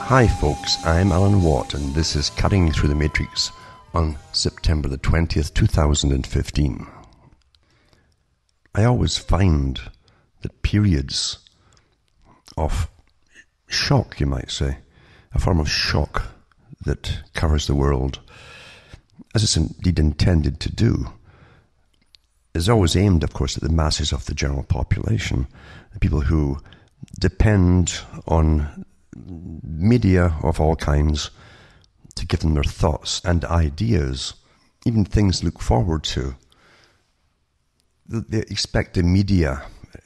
Hi folks, I'm Alan Watt and this is Cutting Through the Matrix on September the 20th, 2015. I always find that periods of shock, you might say, a form of shock that covers the world, as it's indeed intended to do, is always aimed, of course, at the masses of the general population, the people who depend on media of all kinds to give them their thoughts and ideas, even things to look forward to. They expect the media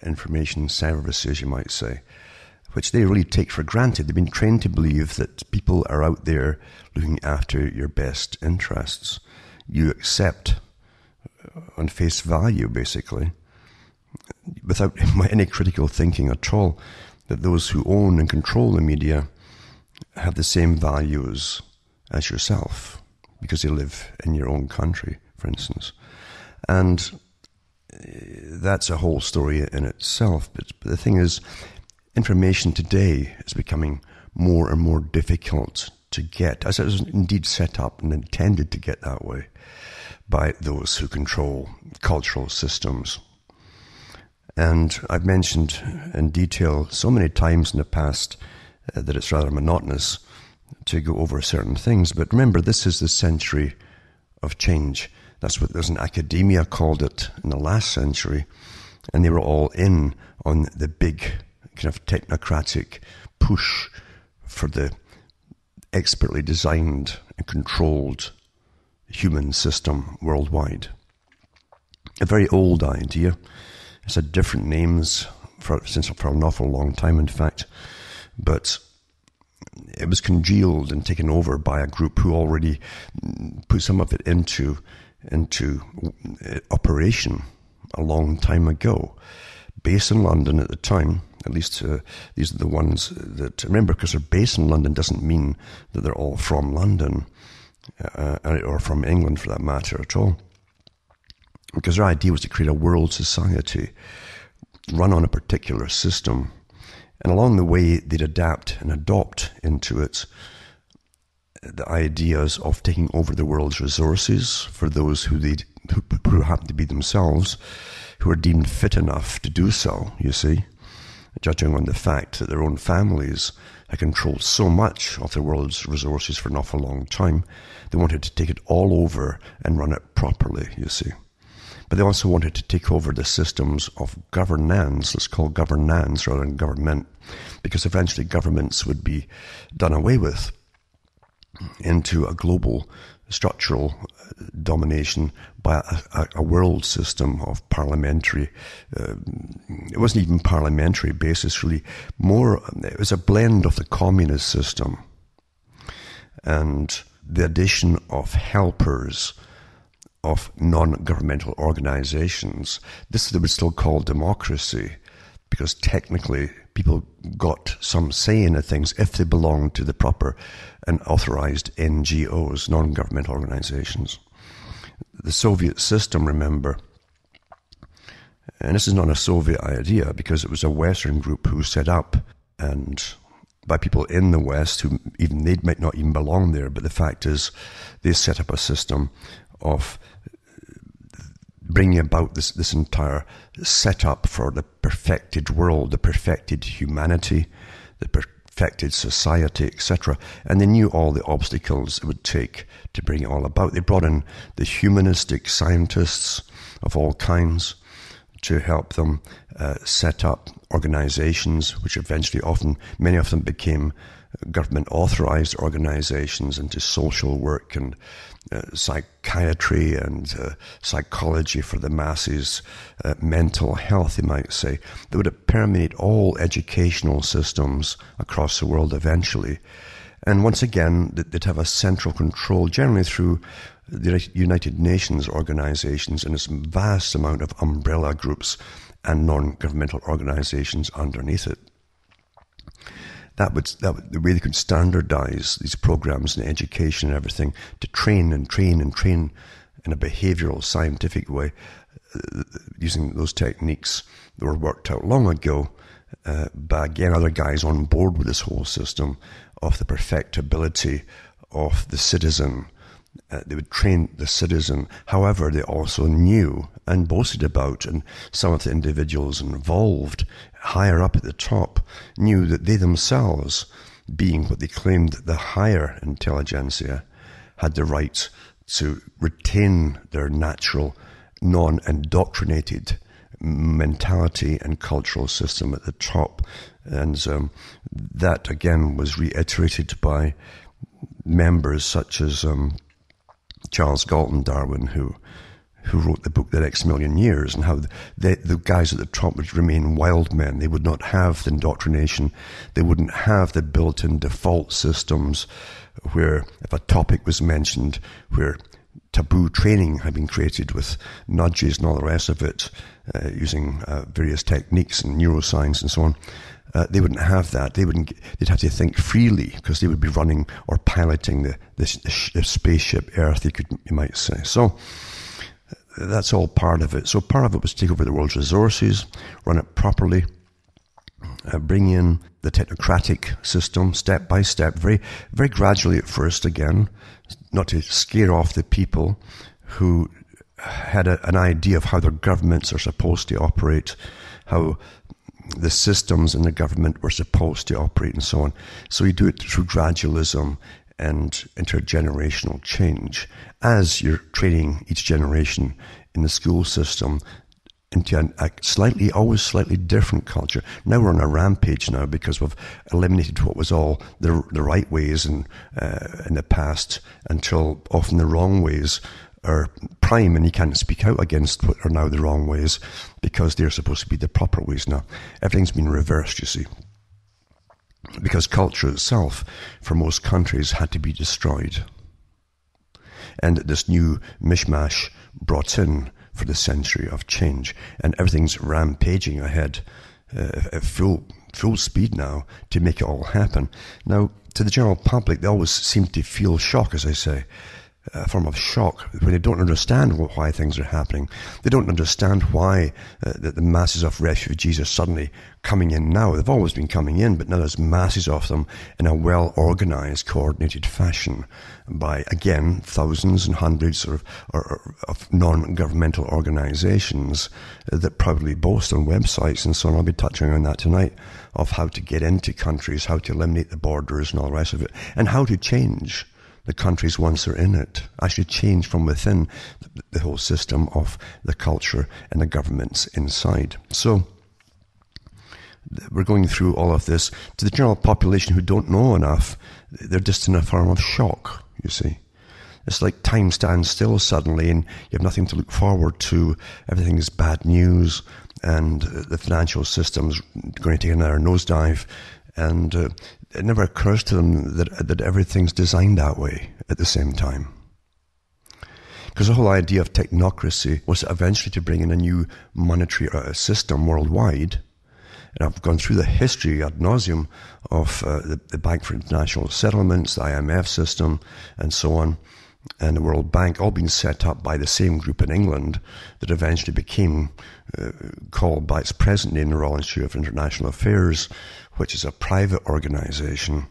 information services, you might say, which they really take for granted. They've been trained to believe that people are out there looking after your best interests. You accept on face value, basically, without any critical thinking at all, that those who own and control the media have the same values as yourself because they live in your own country, for instance. And that's a whole story in itself. But the thing is, information today is becoming more and more difficult to get, as it was indeed set up and intended to get that way by those who control cultural systems. And I've mentioned in detail so many times in the past that it's rather monotonous to go over certain things. But remember, this is the century of change. That's what there's an academia called it in the last century. And they were all in on the big kind of technocratic push for the expertly designed and controlled human system worldwide. A very old idea. It's had different names for an awful long time, in fact, but it was congealed and taken over by a group who already put some of it into operation a long time ago. Based in London at the time, at least these are the ones that, remember, because they're based in London doesn't mean that they're all from London or from England for that matter at all. Because their idea was to create a world society run on a particular system. And along the way, they'd adapt and adopt into it the ideas of taking over the world's resources for those who happen to be themselves, who are deemed fit enough to do so, you see, judging on the fact that their own families had controlled so much of the world's resources for an awful long time. They wanted to take it all over and run it properly, you see. But they also wanted to take over the systems of governance, let's call governance rather than government, because eventually governments would be done away with into a global structural domination by a world system of parliamentary, it wasn't even parliamentary basis really, more, it was a blend of the communist system and the addition of helpers of non-governmental organizations. This they would still call democracy, because technically people got some say in the things if they belonged to the proper and authorized NGOs, non-governmental organizations. The Soviet system, remember, and this is not a Soviet idea because it was a Western group who set up, and by people in the West who even they might not even belong there, but the fact is they set up a system of bringing about this entire setup for the perfected world, the perfected humanity, the perfected society, etc. And they knew all the obstacles it would take to bring it all about. They brought in the humanistic scientists of all kinds to help them set up organizations, which eventually many of them became government authorized organizations into social work and psychiatry and psychology for the masses, mental health, you might say, that would permeate all educational systems across the world eventually. And once again, they'd have a central control, generally through the United Nations organizations and its vast amount of umbrella groups and non-governmental organizations underneath it. That would the way they could standardize these programs in education and everything to train in a behavioral scientific way using those techniques that were worked out long ago by again other guys on board with this whole system of the perfectibility of the citizen. They would train the citizen. However, they also knew and boasted about, and some of the individuals involved higher up at the top knew that they themselves, being what they claimed the higher intelligentsia, had the right to retain their natural, non-indoctrinated mentality and cultural system at the top. And that again was reiterated by members such as Charles Galton Darwin, who wrote the book The Next Million Years, and how the guys at the top would remain wild men. They would not have the indoctrination. They wouldn't have the built-in default systems where if a topic was mentioned, where taboo training had been created with nudges and all the rest of it, using various techniques and neuroscience and so on. They wouldn't have that. They'd have to think freely because they would be running or piloting the spaceship Earth, you might say. So that's all part of it. So part of it was to take over the world's resources, run it properly, bring in the technocratic system step by step, very, very gradually at first again, not to scare off the people who had an idea of how their governments are supposed to operate, how the systems in the government were supposed to operate and so on. So you do it through gradualism and intergenerational change as you're training each generation in the school system into a always slightly different culture. Now we're on a rampage now because we've eliminated what was all the right ways in the past, until often the wrong ways are prime, and you can't speak out against what are now the wrong ways because they're supposed to be the proper ways now. Everything's been reversed, you see, because culture itself for most countries had to be destroyed, and this new mishmash brought in for the century of change, and everything's rampaging ahead at full speed now to make it all happen. Now, to the general public, they always seem to feel shock, as I say, a form of shock when they don't understand why things are happening. They don't understand why the masses of refugees are suddenly coming in now. They've always been coming in, but now there's masses of them in a well-organized, coordinated fashion by, again, thousands and hundreds of non-governmental organizations that proudly boast on websites and so on. I'll be touching on that tonight, of how to get into countries, how to eliminate the borders and all the rest of it, and how to change the countries once they're in it, actually change from within the whole system of the culture and the governments inside. So we're going through all of this. To the general population who don't know enough, they're just in a form of shock, you see. It's like time stands still suddenly and you have nothing to look forward to. Everything is bad news and the financial system's going to take another nosedive, and it never occurs to them that everything's designed that way at the same time. Because the whole idea of technocracy was eventually to bring in a new monetary system worldwide. And I've gone through the history ad nauseum of the Bank for International Settlements, the IMF system, and so on, and the World Bank, all being set up by the same group in England that eventually became called by its present name the Royal Institute of International Affairs, which is a private organization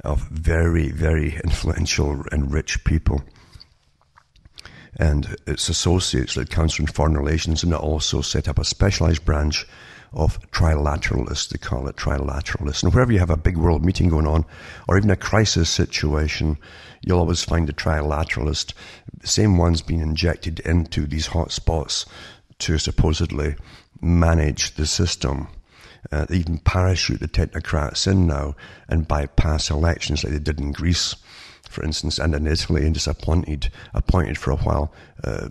of very, very influential and rich people. And its associates like Council on Foreign Relations, and it also set up a specialized branch of trilateralists. They call it trilateralists. And wherever you have a big world meeting going on, or even a crisis situation, you'll always find a trilateralist, the same ones being injected into these hot spots to supposedly manage the system. They even parachute the technocrats in now and bypass elections like they did in Greece, for instance, and in Italy, and just appointed for a while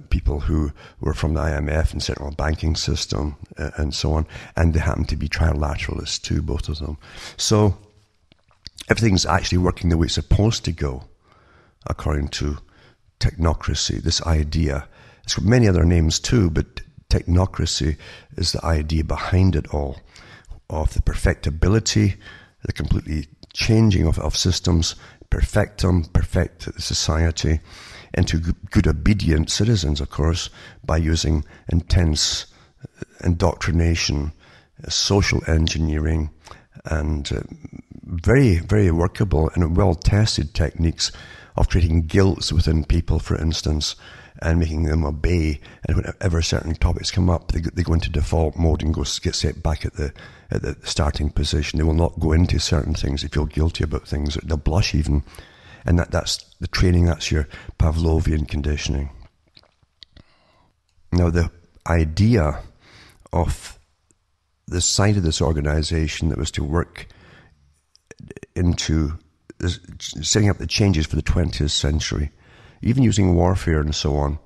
people who were from the IMF and central banking system and so on, and they happen to be trilateralists too, both of them. So everything's actually working the way it's supposed to go, according to technocracy, this idea. It's got many other names too, but technocracy is the idea behind it all, of the perfectibility, the completely changing of systems, perfect society into good obedient citizens, of course, by using intense indoctrination social engineering, and very, very workable and well-tested techniques of creating guilts within people, for instance, and making them obey. And whenever certain topics come up, they go into default mode and get set back at the starting position. They will not go into certain things. They feel guilty about things. They'll blush even. And that's the training. That's your Pavlovian conditioning. Now, the idea of the side of this organization that was to work into setting up the changes for the 20th century, even using warfare and so on,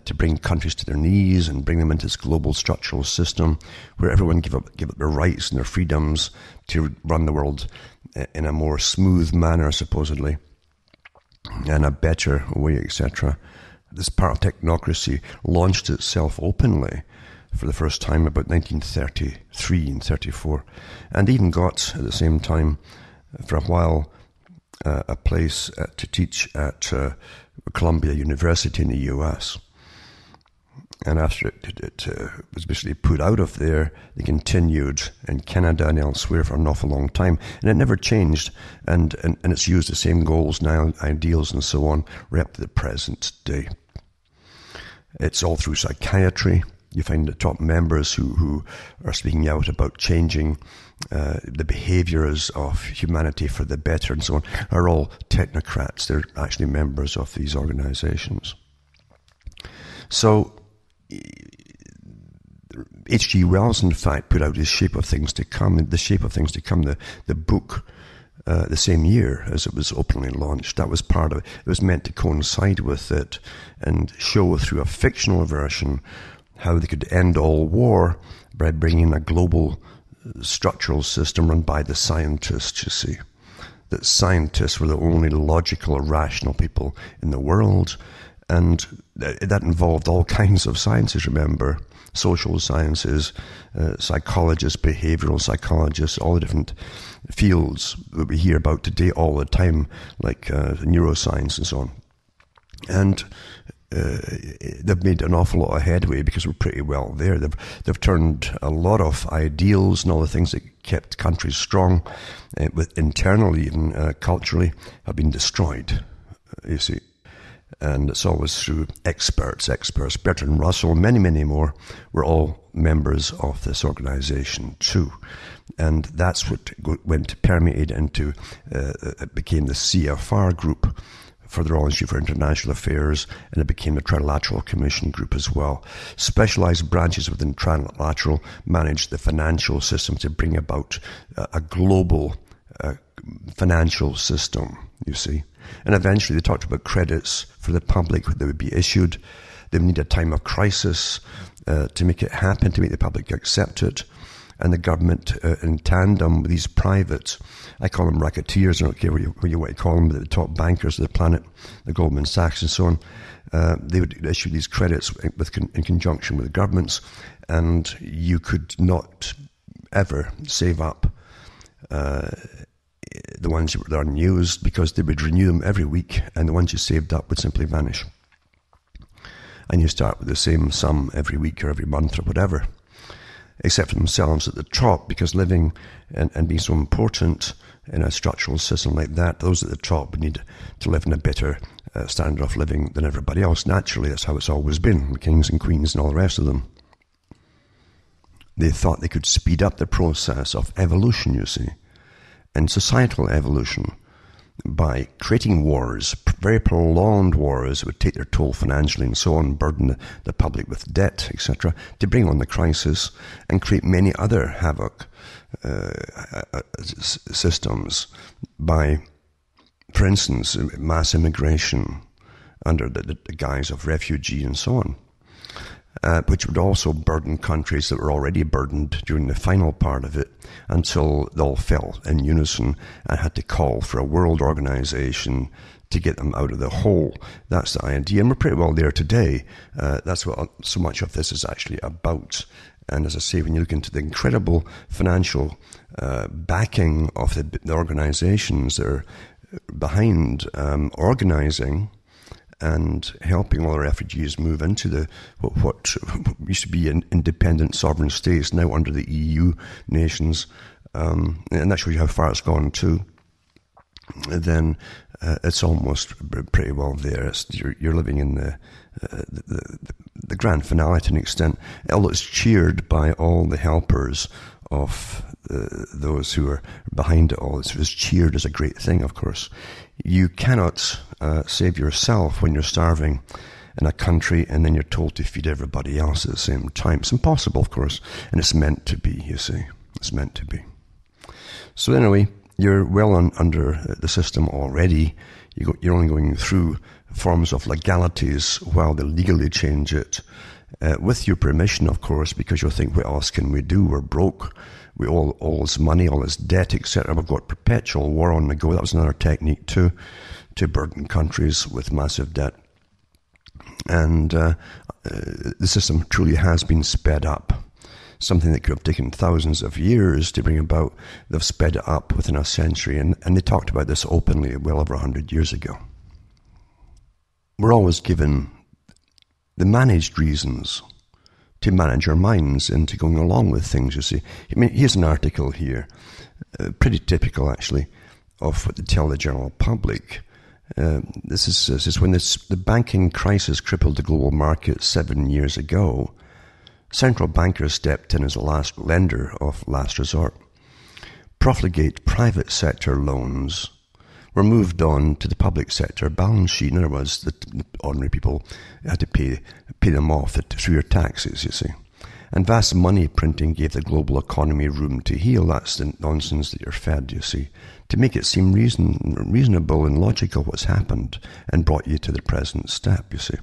to bring countries to their knees and bring them into this global structural system where everyone give up their rights and their freedoms to run the world in a more smooth manner, supposedly, and a better way, etc. This part of technocracy launched itself openly for the first time about 1933 and 34, and even got, at the same time, for a while, a place to teach at Columbia University in the US. And after it was basically put out of there, they continued in Canada and elsewhere for an awful long time. And it never changed. And it's used the same goals now, ideals and so on, right up to the present day. It's all through psychiatry. You find the top members who are speaking out about changing the behaviors of humanity for the better and so on are all technocrats. They're actually members of these organizations. So H.G. Wells, in fact, put out his Shape of Things to Come, the Shape of Things to Come, the book, the same year as it was openly launched. That was part of it. It was meant to coincide with it and show through a fictional version how they could end all war by bringing a global structural system run by the scientists, you see. That scientists were the only logical or rational people in the world, and that involved all kinds of sciences, remember. Social sciences, psychologists, behavioral psychologists, all the different fields that we hear about today all the time, like neuroscience and so on. And they've made an awful lot of headway because we're pretty well there. They've turned a lot of ideals and all the things that kept countries strong, with internally, even culturally, have been destroyed, you see. And it's always through experts. Bertrand Russell, many, many more, were all members of this organization too. And that's what went to permeate into, it became the CFR group for the Royal Institute for International Affairs, and it became the Trilateral Commission group as well. Specialized branches within Trilateral managed the financial system to bring about a global financial system, you see. And eventually they talked about credits for the public that would be issued. They would need a time of crisis to make it happen, to make the public accept it. And the government, in tandem with these private, I call them racketeers, I don't care what you want to call them, the top bankers of the planet, the Goldman Sachs and so on, they would issue these credits in conjunction with the governments, and you could not ever save up the ones that were unused, because they would renew them every week, and the ones you saved up would simply vanish. And you start with the same sum every week or every month or whatever, except for themselves at the top, because living and being so important in a structural system like that, those at the top would need to live in a better standard of living than everybody else. Naturally, that's how it's always been, the kings and queens and all the rest of them. They thought they could speed up the process of evolution, you see, and societal evolution, by creating wars, very prolonged wars that would take their toll financially and so on, burden the public with debt, etc., to bring on the crisis and create many other havoc systems by, for instance, mass immigration under the guise of refugee and so on. Which would also burden countries that were already burdened during the final part of it, until they all fell in unison and had to call for a world organization to get them out of the hole. That's the idea, and we're pretty well there today. That's what so much of this is actually about. And as I say, when you look into the incredible financial backing of the organizations that are behind organizing and helping all the refugees move into the what used to be an independent sovereign states, now under the EU nations, and that shows you how far it's gone too. Then it's almost pretty well there. You're living in the grand finale to an extent. Although it's cheered by all the helpers of those who are behind it all. It's cheered as a great thing, of course. You cannot save yourself when you're starving in a country and then you're told to feed everybody else at the same time. It's impossible, of course, and it's meant to be, you see. It's meant to be. So anyway, you're well under the system already. You're only going through forms of legalities while they legally change it. With your permission, of course, because you'll think, what else can we do? We're broke. We owe all this money, all this debt, etc. We've got perpetual war on the go. That was another technique too, to burden countries with massive debt. And the system truly has been sped up. Something that could have taken thousands of years to bring about, they've sped it up within a century. And they talked about this openly well over 100 years ago. We're always given the managed reasons to manage our minds into going along with things, you see. I mean, here's an article here, pretty typical actually, of what they tell the general public. This is when the banking crisis crippled the global market 7 years ago. Central bankers stepped in as a last lender of last resort. Profligate private sector loans were moved on to the public sector balance sheet. In other words, the ordinary people had to pay them off through your taxes, you see. And vast money printing gave the global economy room to heal. That's the nonsense that you're fed, you see, to make it seem reasonable and logical what's happened and brought you to the present step, you see.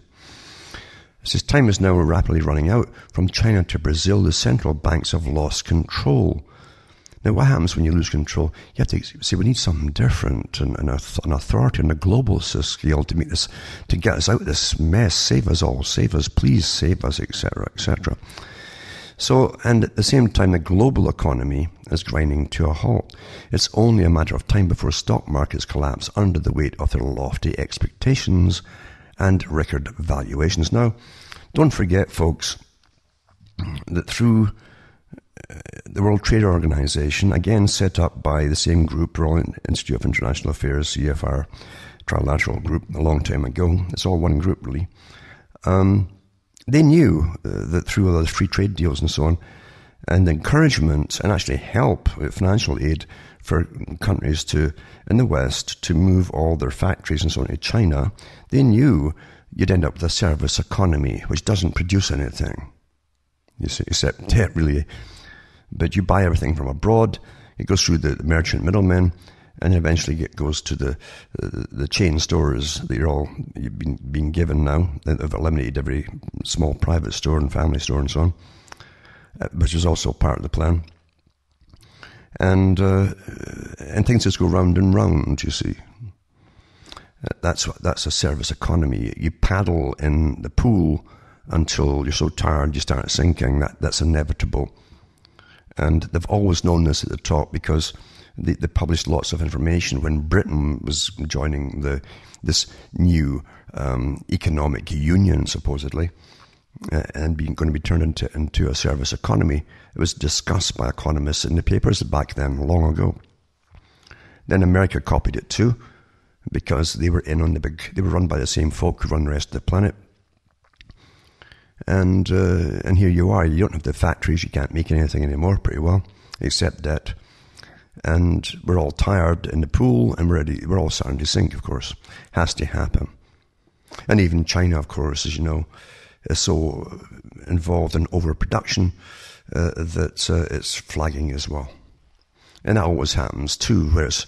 It says, time is now rapidly running out. From China to Brazil, the central banks have lost control. Now, what happens when you lose control? You have to say, we need something different, and an authority on a global scale to make this, to get us out of this mess. Save us all, save us, please save us, etc., etc. So, and at the same time, the global economy is grinding to a halt. It's only a matter of time before stock markets collapse under the weight of their lofty expectations and record valuations. Now, don't forget, folks, that through the World Trade Organization, again set up by the same group, Royal Institute of International Affairs, CFR, trilateral group, a long time ago. It's all one group, really. They knew that through all those free trade deals and so on, and encouragement and actually help with financial aid for countries in the West to move all their factories and so on to China, they knew you'd end up with a service economy which doesn't produce anything, you see, except debt, really. But you buy everything from abroad, it goes through the merchant middlemen, and eventually it goes to the chain stores that you've been given now. They've eliminated every small private store and family store and so on, which is also part of the plan. And things just go round and round, you see. That's a service economy. You paddle in the pool until you're so tired you start sinking. That's inevitable. And they've always known this at the top because they published lots of information when Britain was joining this new economic union, supposedly, and going to be turned into a service economy. It was discussed by economists in the papers back then, long ago. Then America copied it too, because they were they were run by the same folk who run the rest of the planet. And here you are. You don't have the factories. You can't make anything anymore pretty well, except debt. And we're all tired in the pool and we're all starting to sink, of course. Has to happen. And even China, of course, as you know, is so involved in overproduction that it's flagging as well. And that always happens too, where it's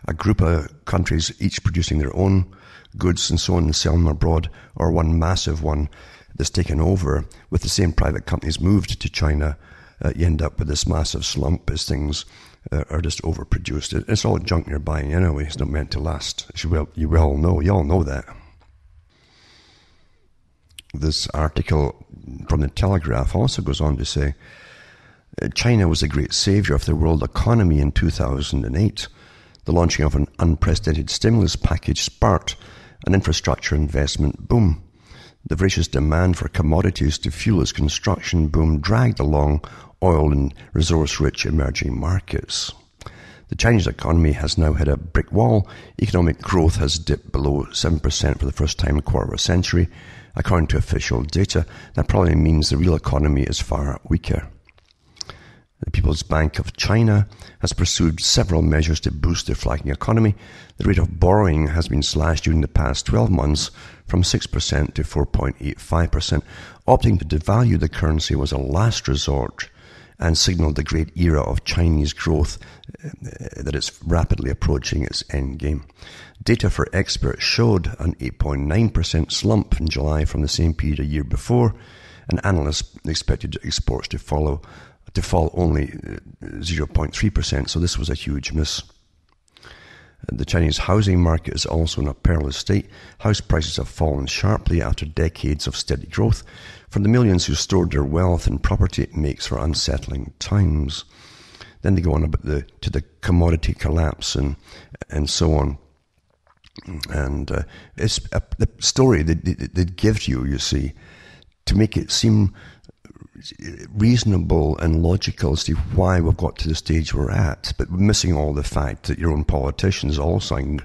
a group of countries each producing their own goods and so on and selling them abroad, or one massive one that's taken over with the same private companies moved to China. You end up with this massive slump as things are just overproduced. It's all junk you're buying anyway. It's not meant to last. You all know that. This article from the Telegraph also goes on to say, China was the great savior of the world economy in 2008. The launching of an unprecedented stimulus package sparked and infrastructure investment boom. The voracious demand for commodities to fuel its construction boom dragged along oil and resource-rich emerging markets. The Chinese economy has now hit a brick wall. Economic growth has dipped below 7% for the first time in a quarter of a century. According to official data, that probably means the real economy is far weaker. The People's Bank of China has pursued several measures to boost the flagging economy. The rate of borrowing has been slashed during the past 12 months from 6% to 4.85%. Opting to devalue the currency was a last resort and signaled the great era of Chinese growth that is rapidly approaching its end game. Data for experts showed an 8.9% slump in July from the same period a year before, and analysts expected exports to fall only 0.3%, so this was a huge miss. The Chinese housing market is also in a perilous state. House prices have fallen sharply after decades of steady growth. For the millions who stored their wealth in property, it makes for unsettling times. Then they go on about the commodity collapse and so on. And it's the story they give you see, to make it seem reasonable and logical as to why we've got to the stage we're at, but missing all the fact that your own politicians all signed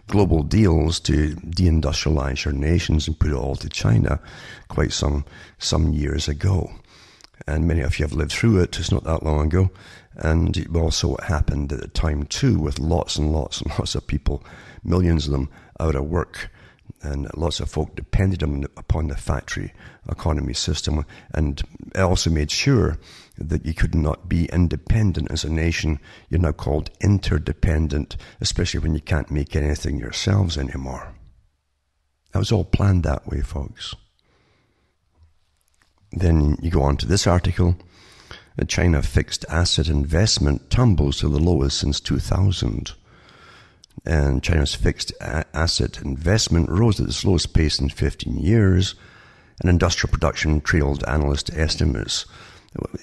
global deals to deindustrialize your nations and put it all to China quite some years ago. And many of you have lived through it. It's not that long ago. And it also happened at the time too, with lots and lots and lots of people, millions of them, out of work. And lots of folk depended upon the factory economy system. And it also made sure that you could not be independent as a nation. You're now called interdependent, especially when you can't make anything yourselves anymore. That was all planned that way, folks. Then you go on to this article. China fixed asset investment tumbles to the lowest since 2000. And China's fixed asset investment rose at the slowest pace in 15 years, and industrial production trailed analyst estimates.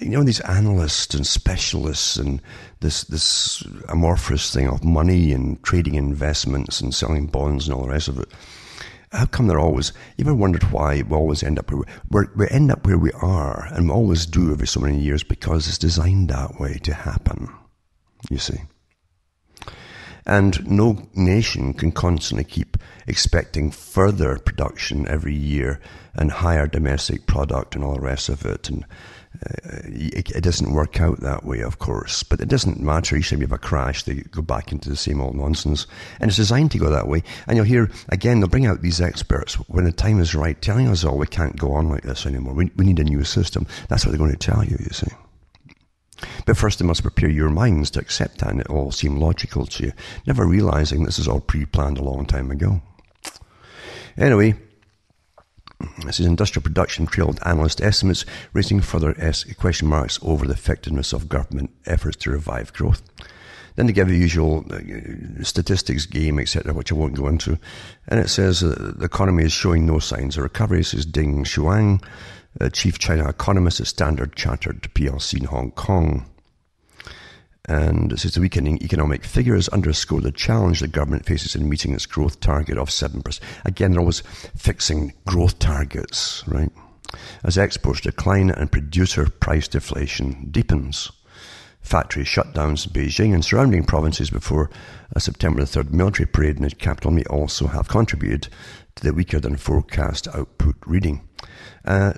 You know, these analysts and specialists and this amorphous thing of money and trading investments and selling bonds and all the rest of it. How come they're always, you ever wondered why we always end up we end up where we are, and we always do every so many years, because it's designed that way to happen, you see. And no nation can constantly keep expecting further production every year and higher domestic product and all the rest of it. And it doesn't work out that way, of course. But it doesn't matter. Each time you have a crash, they go back into the same old nonsense. And it's designed to go that way. And you'll hear, again, they'll bring out these experts when the time is right, telling us all we can't go on like this anymore. We need a new system. That's what they're going to tell you, you see. But first they must prepare your minds to accept that, and it all seem logical to you, never realizing this is all pre-planned a long time ago. Anyway, this is industrial production trailed analyst estimates, raising further question marks over the effectiveness of government efforts to revive growth. Then they give the usual statistics game, etc., which I won't go into. And it says the economy is showing no signs of recovery. This is Ding Xuan, chief China economist at Standard Chartered PLC in Hong Kong. And it says the weakening economic figures underscore the challenge the government faces in meeting its growth target of 7%. Again, they're always fixing growth targets, right? As exports decline and producer price deflation deepens. Factory shutdowns in Beijing and surrounding provinces before a September the 3rd military parade in the capital may also have contributed to the weaker than forecast output reading.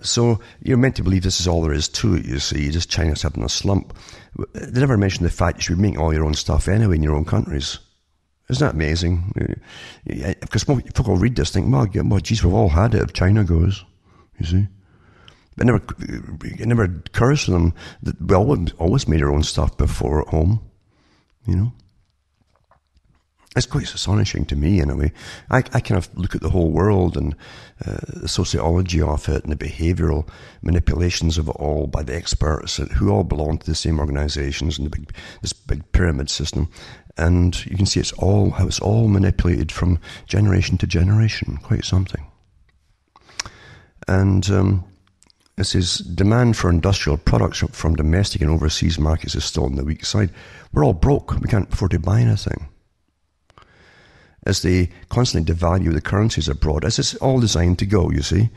So you're meant to believe this is all there is to it, you see, just China's having a slump. They never mention the fact you should be making all your own stuff anyway in your own countries. Isn't that amazing? Because folk will read this and think, well, geez, we've all had it if China goes, you see. But it never occurs to them that we always made our own stuff before at home, you know. It's quite astonishing to me, anyway. I kind of look at the whole world and the sociology of it and the behavioral manipulations of it all by the experts who all belong to the same organizations and this big pyramid system. And you can see how it's all manipulated from generation to generation. Quite something. And this is demand for industrial products from domestic and overseas markets is still on the weak side. We're all broke. We can't afford to buy anything. as they constantly devalue the currencies abroad, as it's all designed to go, you see,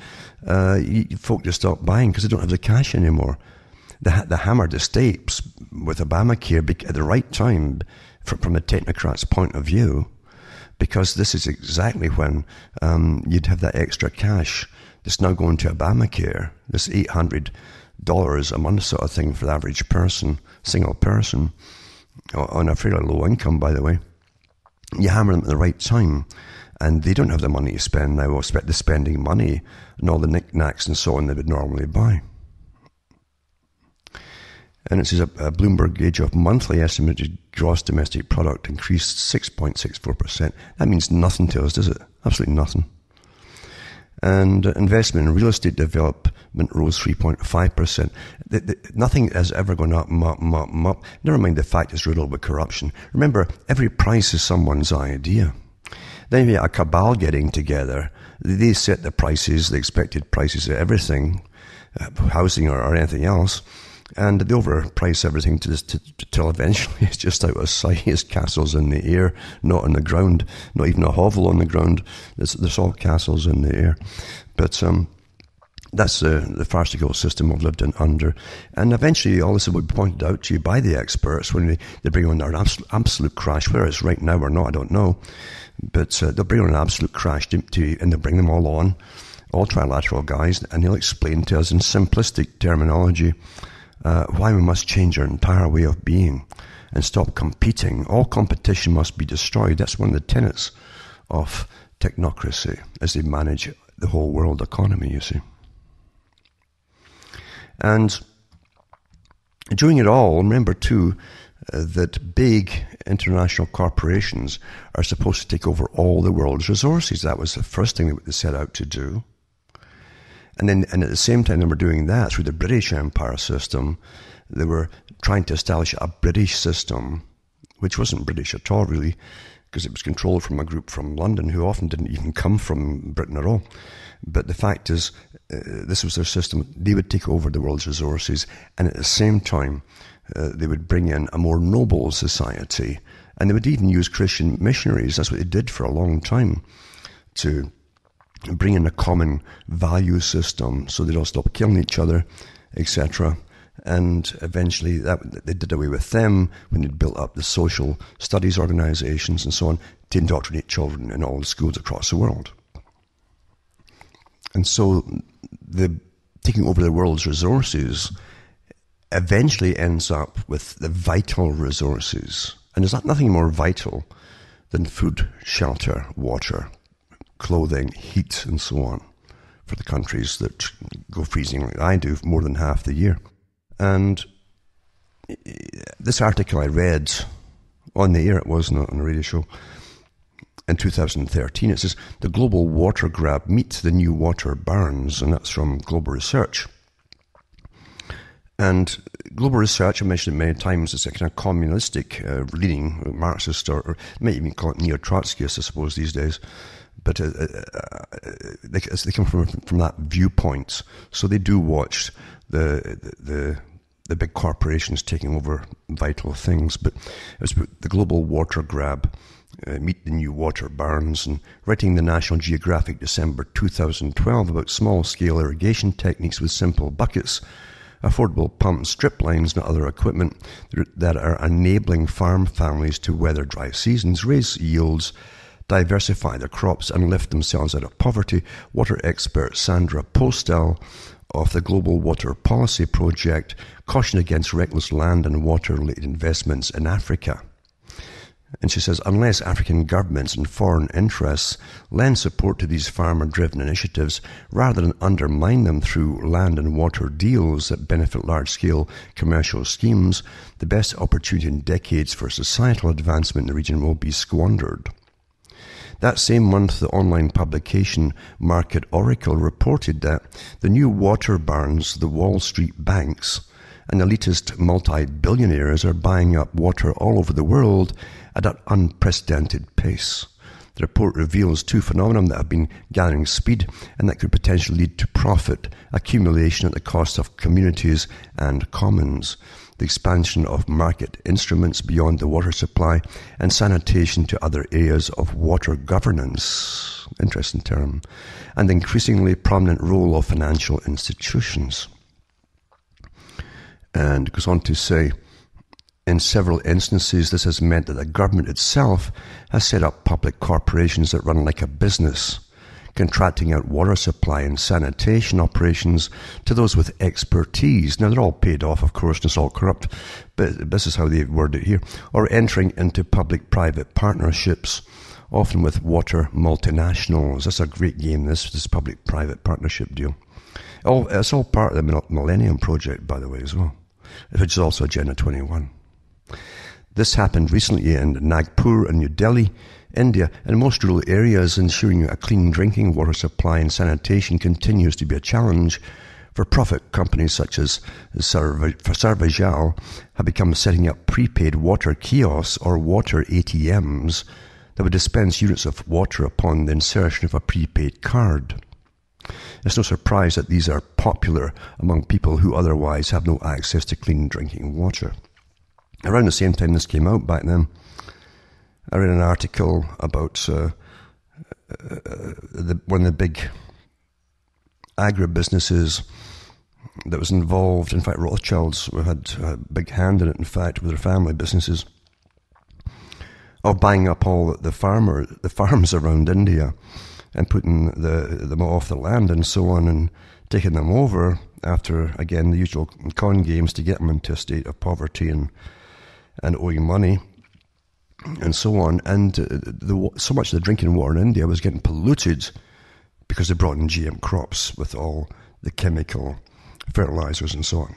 folk just stop buying because they don't have the cash anymore. The hammered the stakes with Obamacare at the right time from a technocrat's point of view, because this is exactly when you'd have that extra cash that's now going to Obamacare, this $800 a month sort of thing for the average person, single person, on a fairly low income, by the way. You hammer them at the right time, and they don't have the money to spend now, or they're spending money and all the knickknacks and so on they would normally buy. And it says a Bloomberg gauge of monthly estimated gross domestic product increased 6.64%. That means nothing to us, does it? Absolutely nothing. And investment in real estate development rose 3.5%. Nothing has ever gone up. Never mind the fact it's riddled with corruption. Remember, every price is someone's idea. Then you have a cabal getting together. They set the prices, the expected prices of everything, housing or anything else. And they overprice everything till eventually it's just out of sight. It's castles in the air, not on the ground, not even a hovel on the ground. There's all castles in the air. But that's the farcical system we've lived in under. And eventually all this will be pointed out to you by the experts when they bring on their absolute crash. Whether it's right now or not, I don't know. But they'll bring on an absolute crash to you, and they'll bring them all on, all trilateral guys, and they'll explain to us in simplistic terminology why we must change our entire way of being and stop competing. All competition must be destroyed. That's one of the tenets of technocracy as they manage the whole world economy, you see. And doing it all, remember too, that big international corporations are supposed to take over all the world's resources. That was the first thing that they set out to do. And at the same time they were doing that through the British Empire system, they were trying to establish a British system, which wasn't British at all, really, because it was controlled from a group from London who often didn't even come from Britain at all. But the fact is, this was their system. They would take over the world's resources, and at the same time, they would bring in a more noble society. And they would even use Christian missionaries. That's what they did for a long time, to bring in a common value system so they don't stop killing each other, etc. And eventually they did away with them when they built up the social studies organizations and so on to indoctrinate children in all the schools across the world. And so the taking over the world's resources eventually ends up with the vital resources. And there's nothing more vital than food, shelter, water, clothing, heat, and so on for the countries that go freezing like I do more than half the year. And this article I read on the air, it was not on a radio show, in 2013, it says, the global water grab meets the new water barns, and that's from Global Research. And Global Research, I mentioned it many times, is a kind of communistic leaning, Marxist, or might even call it neo-Trotskyist, I suppose, these days. But they come from that viewpoint, so they do watch the big corporations taking over vital things. But it was the global water grab, meet the new water barns, and writing the National Geographic December 2012 about small-scale irrigation techniques with simple buckets, affordable pumps, strip lines, and other equipment that are enabling farm families to weather dry seasons, raise yields, diversify their crops, and lift themselves out of poverty. Water expert Sandra Postel of the Global Water Policy Project cautioned against reckless land and water-related investments in Africa. And she says, unless African governments and foreign interests lend support to these farmer-driven initiatives rather than undermine them through land and water deals that benefit large-scale commercial schemes, the best opportunity in decades for societal advancement in the region will be squandered. That same month, the online publication Market Oracle reported that the new water barons, the Wall Street banks, and elitist multi-billionaires are buying up water all over the world at an unprecedented pace. The report reveals two phenomena that have been gathering speed and that could potentially lead to profit accumulation at the cost of communities and commons. The expansion of market instruments beyond the water supply and sanitation to other areas of water governance, interesting term, and the increasingly prominent role of financial institutions. And it goes on to say, in several instances, this has meant that the government itself has set up public corporations that run like a business, contracting out water supply and sanitation operations to those with expertise. Now, they're all paid off, of course, and it's all corrupt, but this is how they word it here. Or entering into public-private partnerships, often with water multinationals. That's a great game, this public-private partnership deal. It's all part of the Millennium Project, by the way, as well, which is also Agenda 21. This happened recently in Nagpur and New Delhi, India. In most rural areas, ensuring a clean drinking water supply and sanitation continues to be a challenge. For-profit companies such as Sarvajal have become setting up prepaid water kiosks or water ATMs that would dispense units of water upon the insertion of a prepaid card. It's no surprise that these are popular among people who otherwise have no access to clean drinking water. Around the same time this came out back then, I read an article about one of the big agribusinesses that was involved. In fact, Rothschilds had a big hand in it, in fact, with their family businesses, of buying up all the farms around India and putting them off the land and so on, and taking them over after, again, the usual con games to get them into a state of poverty and owing money and so on. And so much of the drinking water in India was getting polluted because they brought in GM crops with all the chemical fertilizers and so on.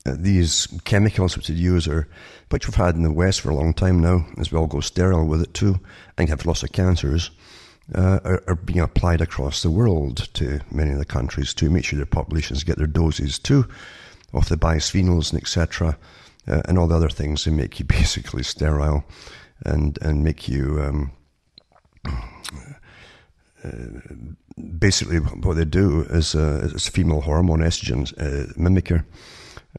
These chemicals which they use which we've had in the West for a long time now, as we all go sterile with it too, and have lots of cancers, are being applied across the world to many of the countries to make sure their populations get their doses too of the bisphenols and etc. And all the other things that make you basically sterile and make you basically what they do is female hormone estrogen mimicker,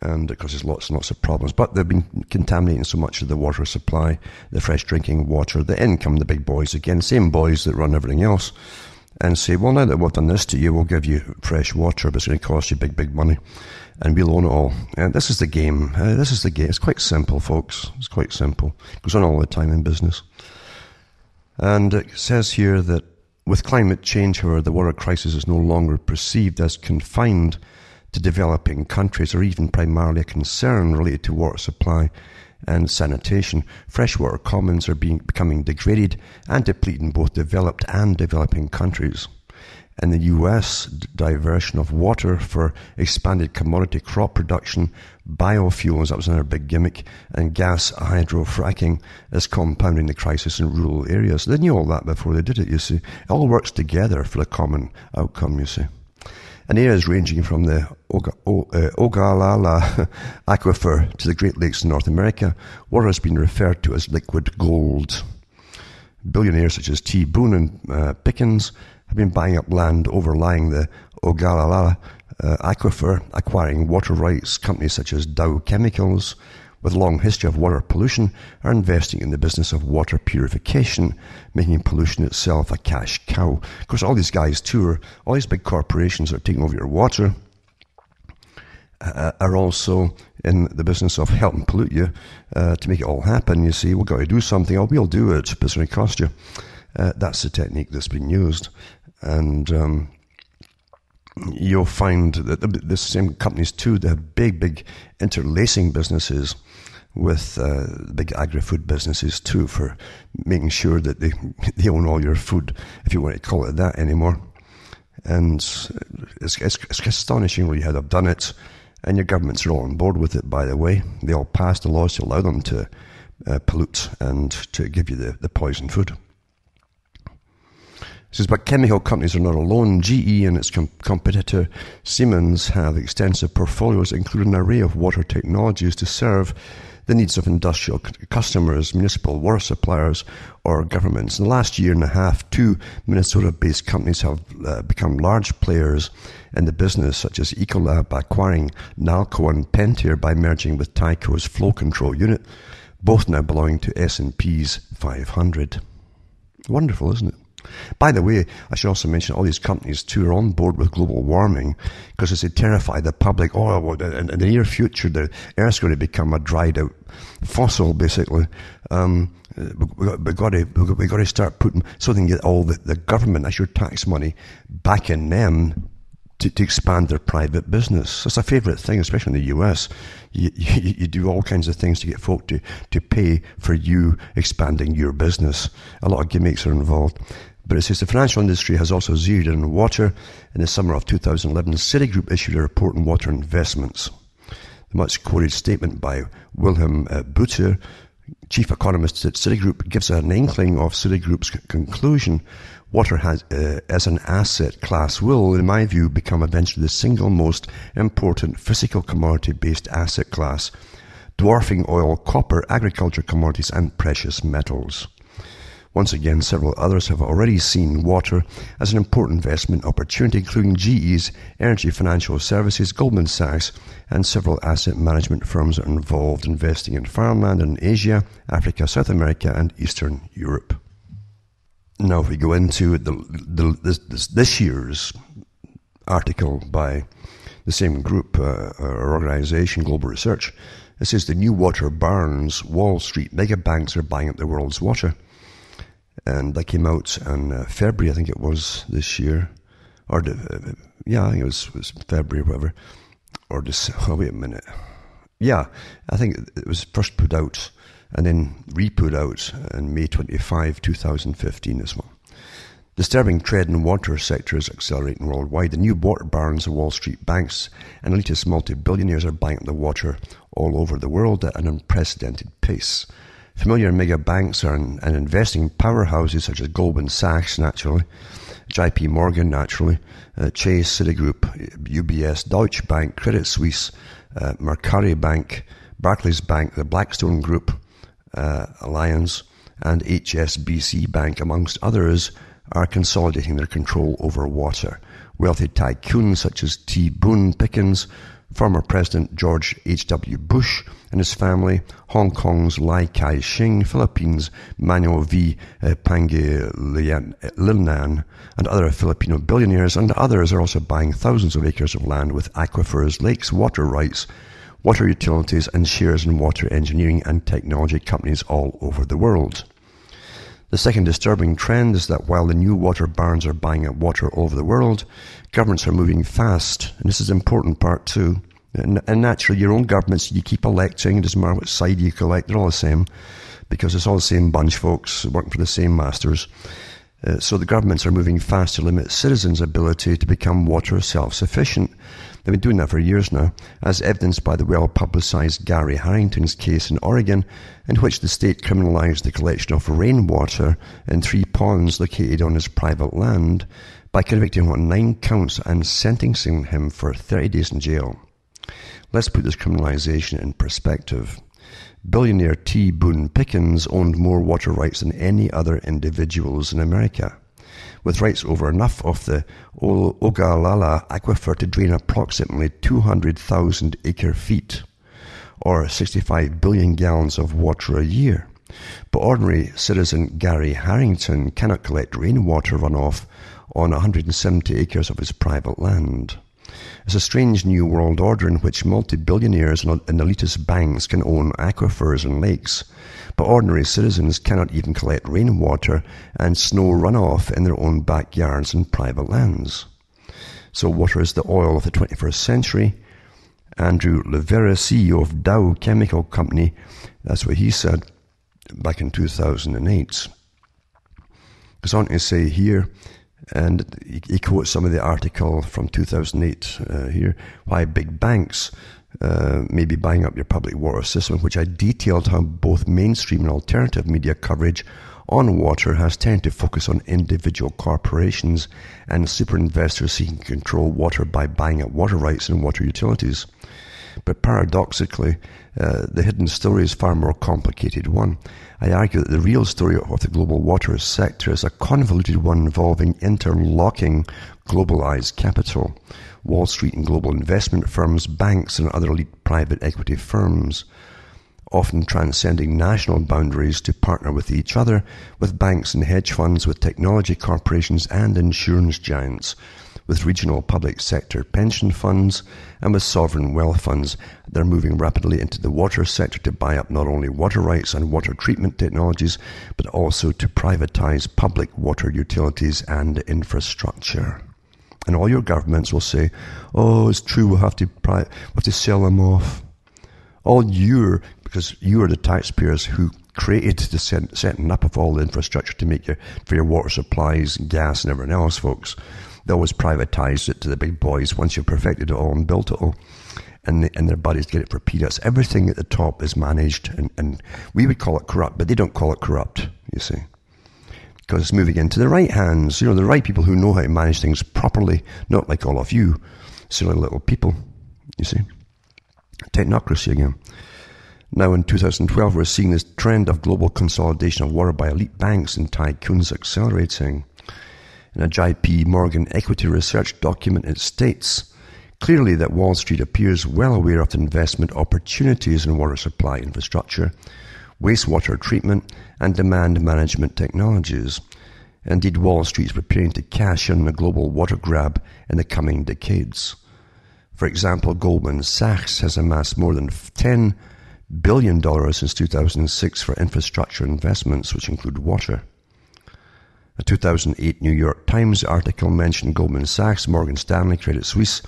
and it causes lots and lots of problems. But they've been contaminating so much of the water supply, the fresh drinking water, that in come the big boys again, same boys that run everything else, and say, well, now that we've done this to you, we'll give you fresh water, but it's going to cost you big money, and we'll own it all. And this is the game. This is the game. It's quite simple, folks. It's quite simple. It goes on all the time in business. And it says here that with climate change, however, the water crisis is no longer perceived as confined to developing countries or even primarily a concern related to water supply and sanitation. Freshwater commons are becoming degraded and depleted in both developed and developing countries. In the US, diversion of water for expanded commodity crop production, biofuels, that was another big gimmick, and gas hydrofracking is compounding the crisis in rural areas. They knew all that before they did it, you see. It all works together for the common outcome, you see. In areas ranging from the Ogallala Aquifer to the Great Lakes in North America, water has been referred to as liquid gold. Billionaires such as T. Boone and Pickens have been buying up land overlying the Ogallala Aquifer, acquiring water rights. Companies such as Dow Chemicals, with a long history of water pollution, are investing in the business of water purification, making pollution itself a cash cow. Of course, all these guys too, all these big corporations that are taking over your water, are also in the business of helping pollute you to make it all happen. You see, we've got to do something. Oh, we'll do it, but it's going to cost you. That's the technique that's being used. And you'll find that the same companies too, they have big interlacing businesses with big agri-food businesses too, for making sure that they own all your food, if you want to call it that anymore. And it's astonishing really how they've done it. And your governments are all on board with it, by the way. They all passed the laws to allow them to pollute and to give you the poison food. It says, but chemical companies are not alone. GE and its competitor Siemens have extensive portfolios, including an array of water technologies to serve the needs of industrial customers, municipal water suppliers, or governments. In the last year and a half, 2 Minnesota-based companies have become large players in the business, such as Ecolab acquiring Nalco and Pentair by merging with Tyco's flow control unit, both now belonging to S&P's 500. Wonderful, isn't it? By the way, I should also mention all these companies too are on board with global warming because as they terrify the public, in the near future the Earth's going to become a dried out fossil, basically. We've got to start putting so they can get all the government, that's your tax money, back in them to expand their private business. It's a favourite thing, especially in the US. You do all kinds of things to get folk to pay for you expanding your business. A lot of gimmicks are involved. But it says the financial industry has also zeroed in on water. In the summer of 2011, Citigroup issued a report on water investments. The much quoted statement by Wilhelm Buter, chief economist at Citigroup, gives an inkling of Citigroup's conclusion. Water has, as an asset class, will, in my view, become eventually the single most important physical commodity-based asset class, dwarfing oil, copper, agriculture commodities, and precious metals. Once again, several others have already seen water as an important investment opportunity, including GE's Energy Financial Services, Goldman Sachs, and several asset management firms are involved investing in farmland in Asia, Africa, South America, and Eastern Europe. Now, if we go into this year's article by the same group or organization, Global Research, it says the new water barns, Wall Street mega banks are buying up the world's water. And that came out in February, I think it was, this year. I think it was February or whatever. Wait a minute. Yeah, I think it was first put out and then re-put out in May 25, 2015 as well. Disturbing trade in water sector is accelerating worldwide. The new water barons of Wall Street banks and elitist multi-billionaires are buying up the water all over the world at an unprecedented pace. Familiar mega banks and investing powerhouses such as Goldman Sachs, naturally, JP Morgan, naturally, Chase, Citigroup, UBS, Deutsche Bank, Credit Suisse, Mercari Bank, Barclays Bank, the Blackstone Group, Alliance, and HSBC Bank, amongst others, are consolidating their control over water. Wealthy tycoons such as T. Boone Pickens, former President George H.W. Bush and his family, Hong Kong's Lai Kai-shing, Philippines' Manuel V. Pangilinan, and other Filipino billionaires and others are also buying thousands of acres of land with aquifers, lakes, water rights, water utilities, and shares in water engineering and technology companies all over the world. The second disturbing trend is that while the new water barons are buying up water all over the world, governments are moving fast, and this is an important part too. And naturally, your own governments, you keep electing, it doesn't matter what side you collect, they're all the same, because it's all the same bunch, folks, working for the same masters. So the governments are moving fast to limit citizens' ability to become water self-sufficient. They've been doing that for years now, as evidenced by the well-publicized Gary Harrington's case in Oregon, in which the state criminalized the collection of rainwater in 3 ponds located on his private land by convicting him on 9 counts and sentencing him for 30 days in jail. Let's put this criminalization in perspective. Billionaire T. Boone Pickens owned more water rights than any other individuals in America, with rights over enough of the Ogallala Aquifer to drain approximately 200,000 acre-feet, or 65 billion gallons of water a year. But ordinary citizen Gary Harrington cannot collect rainwater runoff on 170 acres of his private land. It's a strange new world order in which multi-billionaires and elitist banks can own aquifers and lakes, but ordinary citizens cannot even collect rainwater and snow runoff in their own backyards and private lands. So water is the oil of the 21st century. Andrew Levera, CEO of Dow Chemical Company, that's what he said back in 2008. Goes on to say here, and he quotes some of the article from 2008 here, why big banks may be buying up your public water system, which I detailed how both mainstream and alternative media coverage on water has tended to focus on individual corporations and super investors seeking to control water by buying up water rights and water utilities. But paradoxically, the hidden story is a far more complicated one. I argue that the real story of the global water sector is a convoluted one involving interlocking globalized capital, Wall Street and global investment firms, banks and other elite private equity firms, often transcending national boundaries to partner with each other, with banks and hedge funds, with technology corporations and insurance giants, with regional public sector pension funds, and with sovereign wealth funds. They're moving rapidly into the water sector to buy up not only water rights and water treatment technologies, but also to privatize public water utilities and infrastructure. And all your governments will say, oh, it's true, we'll have to sell them off. Because you are the taxpayers who created the setting up of all the infrastructure to make for your water supplies, gas and everything else, folks. They always privatized it to the big boys once you've perfected it all and built it all. And their buddies get it for peanuts. Everything at the top is managed, and we would call it corrupt, but they don't call it corrupt, you see. Because it's moving into the right hands, the right people who know how to manage things properly, not like all of you, silly little people, you see. Technocracy again. Now in 2012, we're seeing this trend of global consolidation of water by elite banks and tycoons accelerating. In a JP Morgan equity research document, it states clearly that Wall Street appears well aware of the investment opportunities in water supply infrastructure, wastewater treatment, and demand management technologies. Indeed, Wall Street is preparing to cash in on the global water grab in the coming decades. For example, Goldman Sachs has amassed more than $10 billion since 2006 for infrastructure investments, which include water. A 2008 New York Times article mentioned Goldman Sachs, Morgan Stanley, Credit Suisse,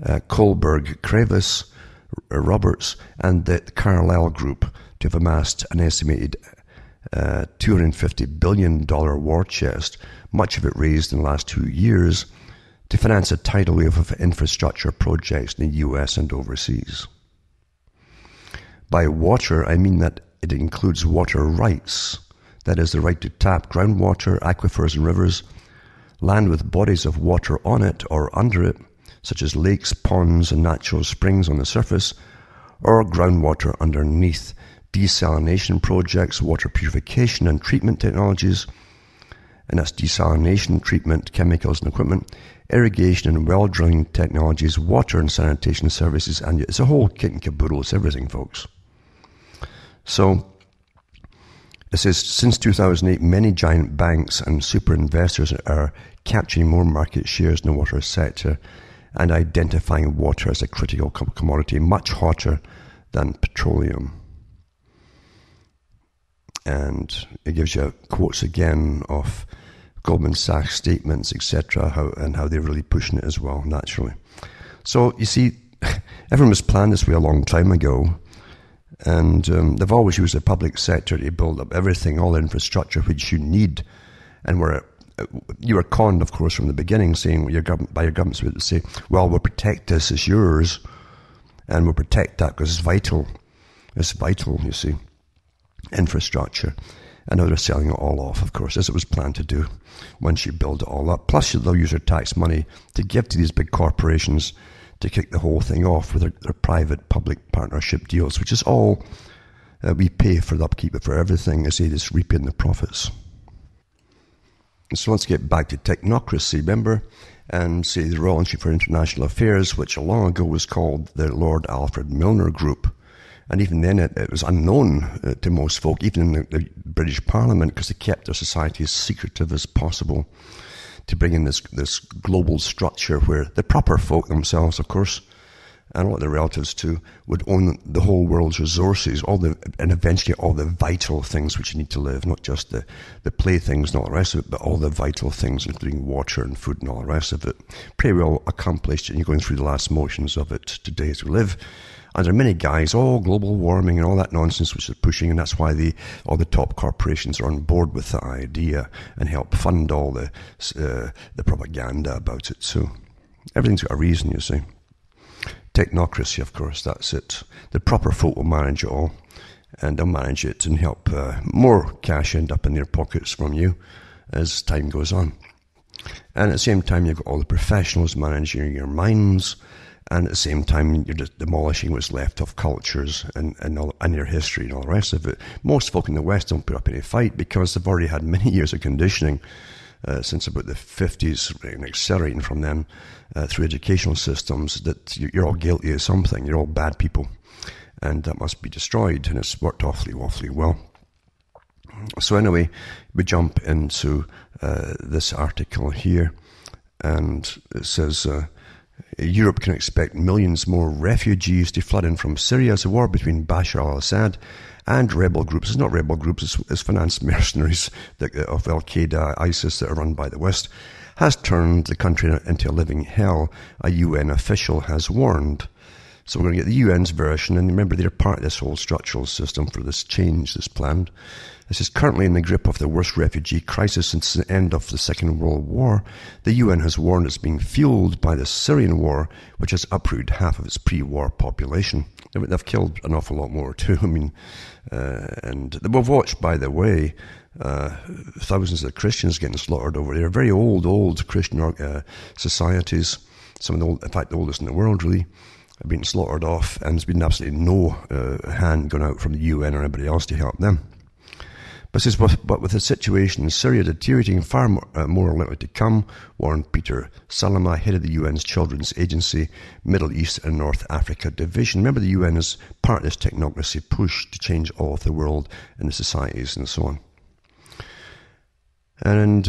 Kohlberg, Kravis, Roberts, and the Carlyle Group to have amassed an estimated $250 billion war chest, much of it raised in the last 2 years, to finance a tidal wave of infrastructure projects in the US and overseas. By water, I mean that it includes water rights. That is, the right to tap groundwater, aquifers and rivers, land with bodies of water on it or under it, such as lakes, ponds and natural springs on the surface, or groundwater underneath, desalination projects, water purification and treatment technologies, and that's desalination, treatment, chemicals and equipment, irrigation and well drilling technologies, water and sanitation services, and it's a whole kit and caboodle. It's everything, folks. So, it says, since 2008, many giant banks and super investors are capturing more market shares in the water sector and identifying water as a critical commodity, much hotter than petroleum. And it gives you quotes again of Goldman Sachs statements, etc., how they're really pushing it as well, naturally. So, you see, everyone was planned this way a long time ago. And they've always used the public sector to build up everything, all the infrastructure which you need. And you were conned, of course, from the beginning, saying by your governments would say, well, we'll protect this, it's yours, and we'll protect that because it's vital. It's vital, you see, infrastructure. And now they're selling it all off, of course, as it was planned to do once you build it all up. Plus, they'll use their tax money to give to these big corporations to kick the whole thing off with their private-public partnership deals, which is all we pay for the upkeep for everything, as they just reap in the profits. So let's get back to technocracy, remember? And say the Royal Institute for International Affairs, which long ago was called the Lord Alfred Milner Group. And even then it was unknown to most folk, even in the British Parliament, because they kept their society as secretive as possible, to bring in this global structure where the proper folk themselves, of course, and a lot of their relatives too, would own the whole world's resources, and eventually all the vital things which you need to live, not just the playthings and all the rest of it, but all the vital things, including water and food and all the rest of it. Pretty well accomplished, and you're going through the last motions of it today as we live. And there are many guys, global warming and all that nonsense which they're pushing, and that's why all the top corporations are on board with the idea and help fund all the propaganda about it. So everything's got a reason, you see. Technocracy, of course, that's it. The proper folk will manage it all, and they'll manage it and help more cash end up in their pockets from you as time goes on. And at the same time, you've got all the professionals managing your minds And at the same time, you're just demolishing what's left of cultures and their history and all the rest of it. Most folk in the West don't put up any fight because they've already had many years of conditioning since about the 50s, and accelerating from then through educational systems, that you're all guilty of something. You're all bad people. And that must be destroyed. And it's worked awfully well. So anyway, we jump into this article here. And it says, Europe can expect millions more refugees to flood in from Syria as a war between Bashar al-Assad and rebel groups. It's not rebel groups, it's financed mercenaries of Al-Qaeda, ISIS that are run by the West, has turned the country into a living hell, a UN official has warned. So we're going to get the UN's version, and remember they're part of this whole structural system for this change that's planned. This is currently in the grip of the worst refugee crisis since the end of the Second World War. The UN has warned it's being fueled by the Syrian war, which has uprooted half of its pre-war population. They've killed an awful lot more too. I mean, and we've watched, by the way, thousands of Christians getting slaughtered over there. Very old Christian societies. Some of the old, in fact, the oldest in the world, really, have been slaughtered off, and there's been absolutely no hand going out from the UN or anybody else to help them. But says, but with the situation in Syria deteriorating, far more likely to come, warned Peter Salama, head of the UN's Children's Agency, Middle East and North Africa Division. Remember, the UN is part of this technocracy push to change all of the world and the societies and so on. And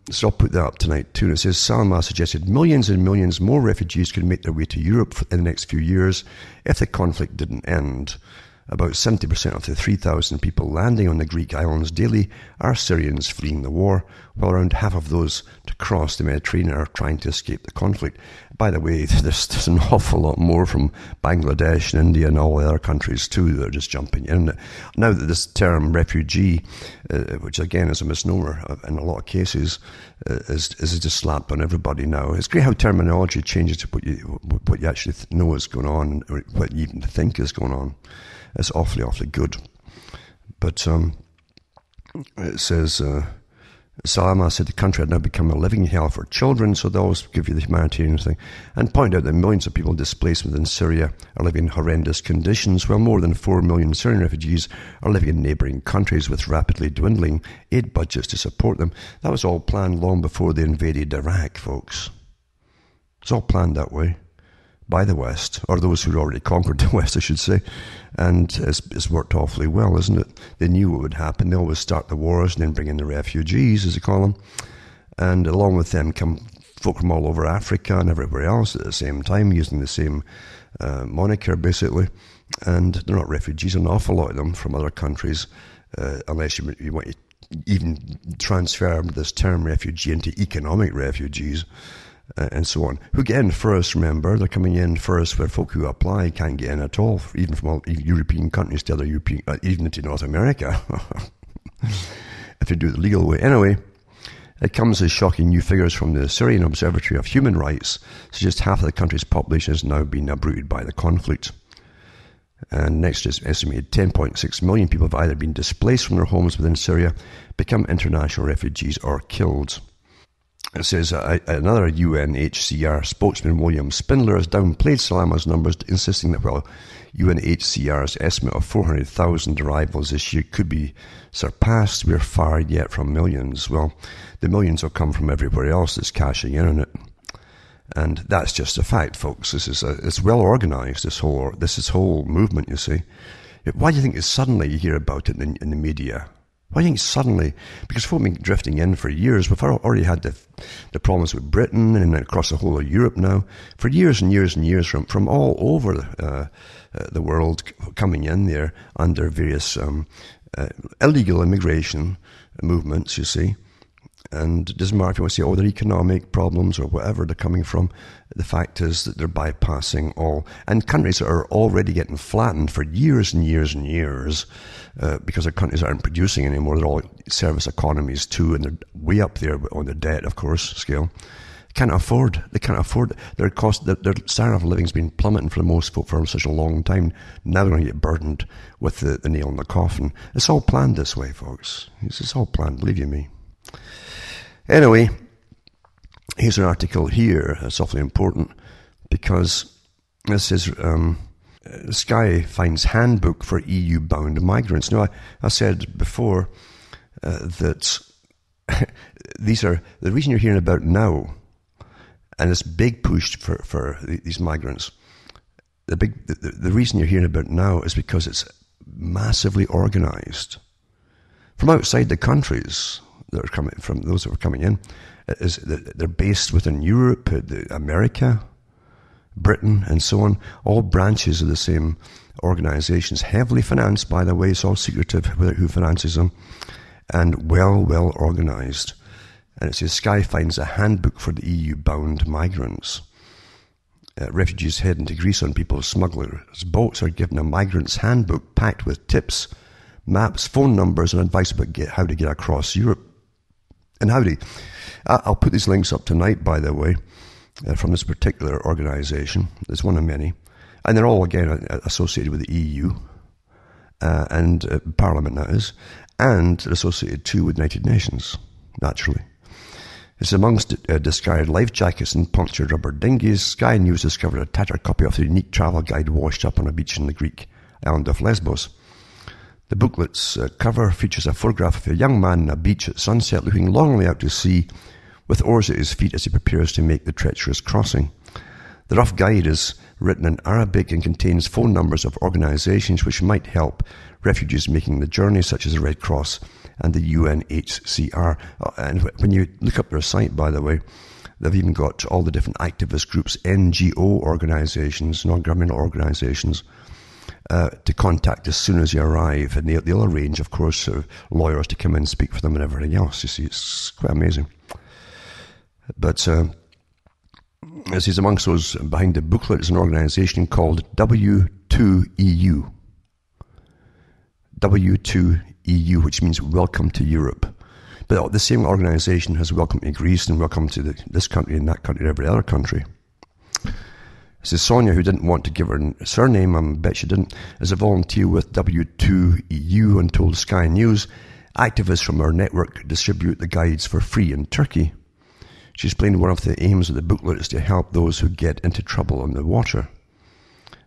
so I'll put that up tonight too. And it says, Salama suggested millions and millions more refugees could make their way to Europe in the next few years if the conflict didn't end. About 70% of the 3,000 people landing on the Greek islands daily are Syrians fleeing the war, while around half of those to cross the Mediterranean are trying to escape the conflict. By the way, there's an awful lot more from Bangladesh and India and all the other countries too that are just jumping in. Now that this term refugee, which again is a misnomer in a lot of cases, is just slapped on everybody now. It's great how terminology changes to what you actually know is going on, or what you even think is going on. It's awfully good. But it says, Salama said the country had now become a living hell for children, so they always give you the humanitarian thing, and point out that millions of people displaced within Syria are living in horrendous conditions, while more than 4 million Syrian refugees are living in neighbouring countries with rapidly dwindling aid budgets to support them. That was all planned long before they invaded Iraq, folks. It's all planned that way. By the West, or those who had already conquered the West, I should say. And it's worked awfully well, isn't it? They knew what would happen. They always start the wars and then bring in the refugees, as they call them. And along with them come folk from all over Africa and everywhere else at the same time, using the same moniker, basically. And they're not refugees, an awful lot of them from other countries, unless you want to even transfer this term refugee into economic refugees. And so on, who get in first. Remember, they're coming in first, where folk who apply can't get in at all, even from all European countries to other European, even into North America, if you do it the legal way. Anyway, it comes as shocking new figures from the Syrian Observatory of Human Rights, suggest half of the country's population has now been uprooted by the conflict. And next is estimated 10.6 million people have either been displaced from their homes within Syria, become international refugees, or killed. It says another UNHCR spokesman, William Spindler, has downplayed Salama's numbers, insisting that while UNHCR's estimate of 400,000 arrivals this year could be surpassed, we're far yet from millions. Well, the millions will come from everywhere else that's cashing in on it. And that's just a fact, folks. It's well organised, this whole movement, you see. Why do you think it's suddenly you hear about it in the media? Why do you think suddenly? Because folk have been drifting in for years. We've already had the problems with Britain and across the whole of Europe now. For years and years and years from all over the world coming in there under various illegal immigration movements, you see. And it doesn't matter if you want to say, they're economic problems or whatever they're coming from. The fact is that they're bypassing all. And countries that are already getting flattened for years and years and years because their countries aren't producing anymore. They're all service economies too, and they're way up there on the debt, of course, scale. They can't afford. Their standard of living has been plummeting for the most folk for such a long time. Now they're going to get burdened with the nail in the coffin. It's all planned this way, folks. It's all planned, believe you me. Anyway, here's an article here that's awfully important because This says, Sky finds handbook for EU-bound migrants. Now, I said before that these are the reason you're hearing about now, and this big push for these migrants. The reason you're hearing about now is because it's massively organised from outside the countries that are coming from those that are coming in. Is that they're based within Europe, America, Britain, and so on. All branches of the same organisations, heavily financed, by the way. It's all secretive who finances them, and well organised. And it says Sky finds a handbook for the EU-bound migrants. Refugees heading to Greece on people's smugglers' boats are given a migrant's handbook packed with tips, maps, phone numbers, and advice about how to get across Europe. And I'll put these links up tonight, by the way, from this particular organisation. There's one of many. And they're all, again, associated with the EU and Parliament, that is. And they're associated, too, with the United Nations, naturally. It's amongst discarded life jackets and punctured rubber dinghies. Sky News discovered a tattered copy of the unique travel guide washed up on a beach in the Greek island of Lesbos. The booklet's cover features a photograph of a young man on a beach at sunset looking longingly out to sea with oars at his feet as he prepares to make the treacherous crossing. The rough guide is written in Arabic and contains phone numbers of organisations which might help refugees making the journey, such as the Red Cross and the UNHCR. And when you look up their site, by the way, they've even got all the different activist groups, NGO organisations, non-governmental organisations, to contact as soon as you arrive. And they'll arrange, of course, lawyers to come in and speak for them and everything else. You see, it's quite amazing. But as he's amongst those behind the booklet is an organisation called W2EU. W2EU, which means Welcome to Europe. But the same organisation has Welcome to Greece and Welcome to this country and that country and every other country. This is Sonia, who didn't want to give her surname, I bet she didn't, as a volunteer with W2EU, and told Sky News activists from our network distribute the guides for free in Turkey. She explained one of the aims of the booklet is to help those who get into trouble on the water.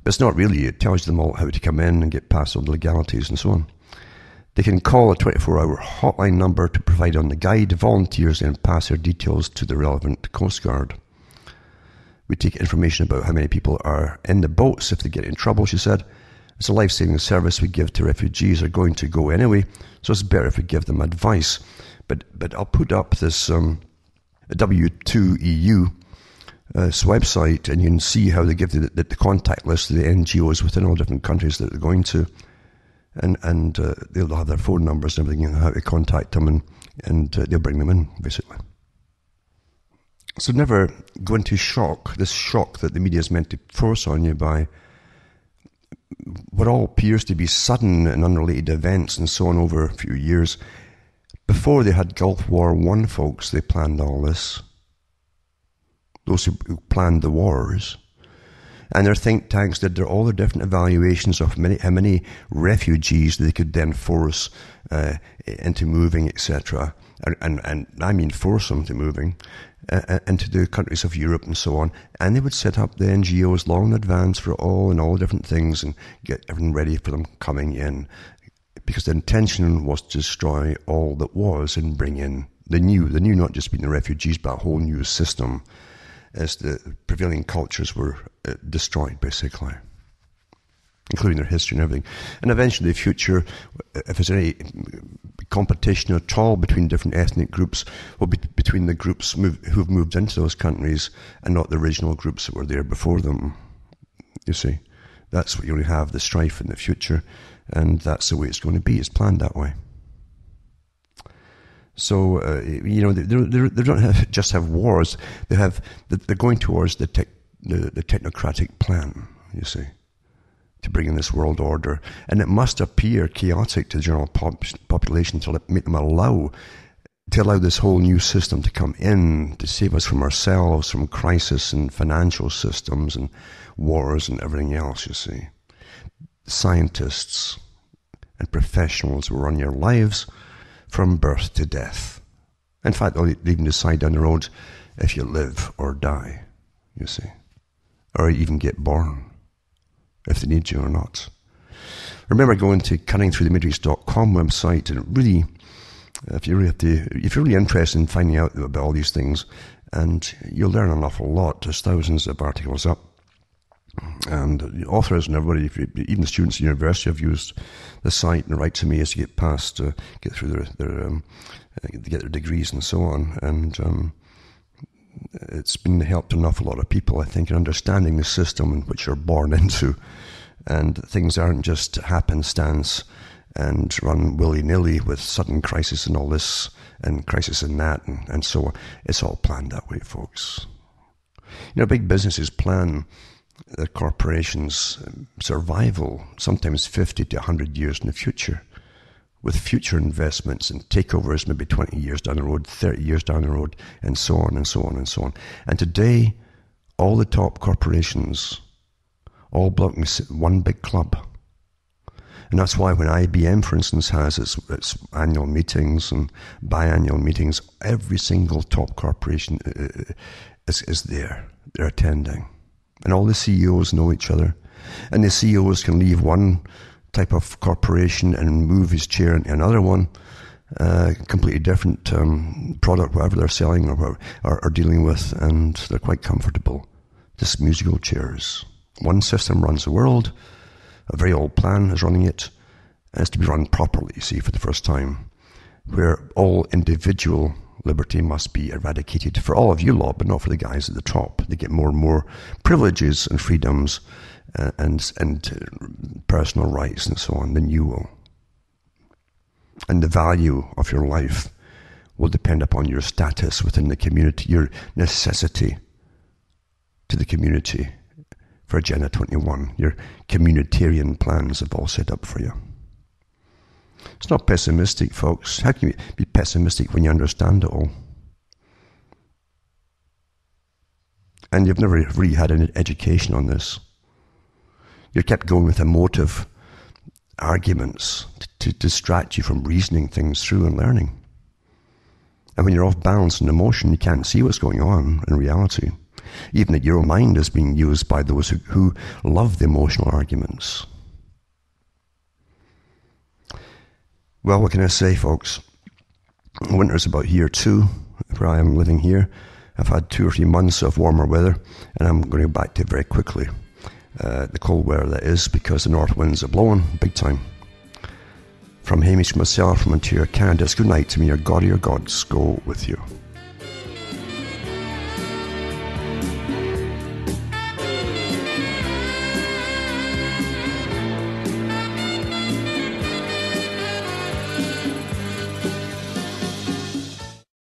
But it's not really. It tells them all how to come in and get past all the legalities and so on. They can call a 24-hour hotline number to provide on the guide. Volunteers then pass their details to the relevant Coast Guard. We take information about how many people are in the boats if they get in trouble, she said. It's a life-saving service we give to refugees who are going to go anyway, so it's better if we give them advice. But I'll put up this W2EU website, and you can see how they give the contact list of the NGOs within all different countries that they're going to, and they'll have their phone numbers and everything and how to contact them, and they'll bring them in, basically. So never go into this shock that the media is meant to force on you by what all appears to be sudden and unrelated events and so on over a few years. Before they had Gulf War I, folks, they planned all this. Those who planned the wars. And their think tanks did all their different evaluations of how many refugees they could then force into moving, etc. And I mean force them to moving into the countries of Europe and so on. And they would set up the NGOs long in advance for all different things and get everything ready for them coming in. Because the intention was to destroy all that was and bring in the new not just being the refugees, but a whole new system as the prevailing cultures were destroyed, basically, including their history and everything. And eventually the future, if there's any competition at all between different ethnic groups, will be between the groups who've moved into those countries and not the original groups that were there before them. You see, that's what you're going to have, the strife in the future. And that's the way it's going to be. It's planned that way. So, they don't just have wars. They're going towards the technocratic plan, you see, to bring in this world order. And it must appear chaotic to the general population to make them allow this whole new system to come in to save us from ourselves, from crisis and financial systems and wars and everything else, you see. Scientists and professionals will run your lives from birth to death. In fact, they'll even decide down the road if you live or die, you see. or even get born, if they need you or not. Remember going to cuttingthroughthematrix.com website, and really, if you're really interested in finding out about all these things, and you'll learn an awful lot. There's thousands of articles up, and the authors and everybody, even the students at the university, have used the site and write to me as to get past, get through get their degrees and so on. And it's been helped an awful lot of people, I think, in understanding the system in which you're born into. And things aren't just happenstance and run willy-nilly with sudden crisis and all this, and crisis in that, and so on. It's all planned that way, folks. Big businesses plan their corporations' survival sometimes 50 to 100 years in the future, with future investments and takeovers maybe 20 years down the road, 30 years down the road, and so on and so on and so on. And today, all the top corporations all belong to one big club. And that's why when IBM, for instance, has its annual meetings and biannual meetings, every single top corporation is there. They're attending. And all the CEOs know each other. And the CEOs can leave one type of corporation and move his chair into another one, completely different product, whatever they're selling or dealing with, and they're quite comfortable. Just musical chairs. One system runs the world. A very old plan is running it. It has to be run properly, you see, for the first time, where all individual liberty must be eradicated for all of you lot, but not for the guys at the top. They get more and more privileges and freedoms and personal rights and so on than you will. And the value of your life will depend upon your status within the community, your necessity to the community for Agenda 21. Your communitarian plans have all set up for you. It's not pessimistic, folks. How can you be pessimistic when you understand it all? And you've never really had an education on this. You're kept going with emotive arguments to distract you from reasoning things through and learning. And when you're off balance in emotion, you can't see what's going on in reality. Even that your mind is being used by those who love the emotional arguments. Well, what can I say, folks? Winter's about here too, where I am living here. I've had 2 or 3 months of warmer weather, and I'm going to go back to it very quickly. The cold weather, that is, because the north winds are blowing big time. From Hamish myself from Ontario, Canada, it's good night to me. Your God or your gods go with you.